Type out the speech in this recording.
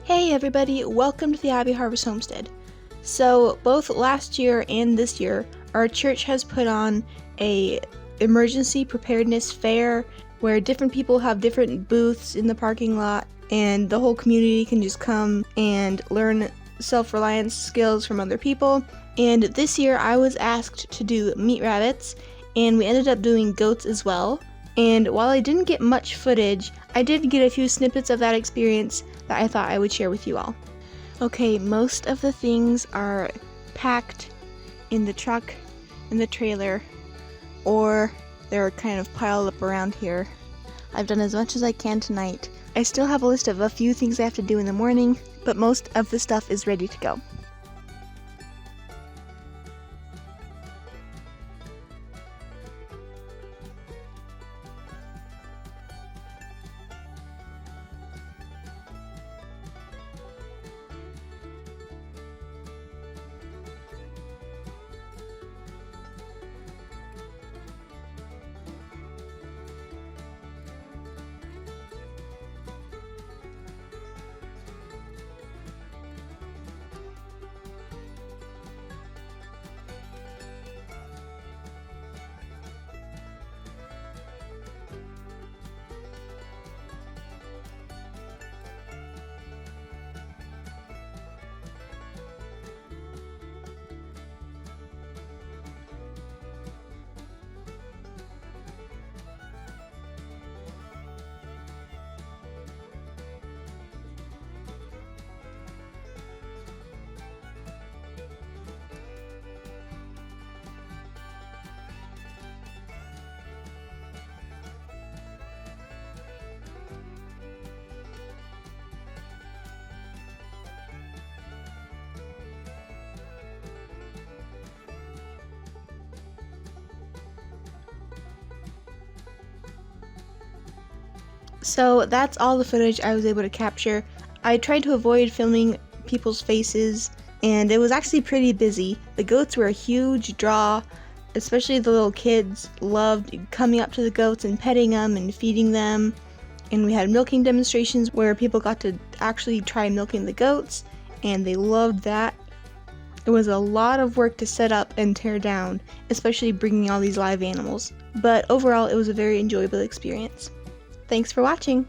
Hey everybody, welcome to the Abbey Harvest Homestead. So both last year and this year, our church has put on a emergency preparedness fair where different people have different booths in the parking lot and the whole community can just come and learn self-reliance skills from other people. And this year I was asked to do meat rabbits, and we ended up doing goats as well. And while I didn't get much footage, I did get a few snippets of that experience that I thought I would share with you all. Okay, most of the things are packed in the truck, in the trailer, or they're kind of piled up around here. I've done as much as I can tonight. I still have a list of a few things I have to do in the morning, but most of the stuff is ready to go. So that's all the footage I was able to capture. I tried to avoid filming people's faces, and it was actually pretty busy. The goats were a huge draw, especially the little kids loved coming up to the goats and petting them and feeding them. And we had milking demonstrations where people got to actually try milking the goats, and they loved that. It was a lot of work to set up and tear down, especially bringing all these live animals. But overall, it was a very enjoyable experience. Thanks for watching!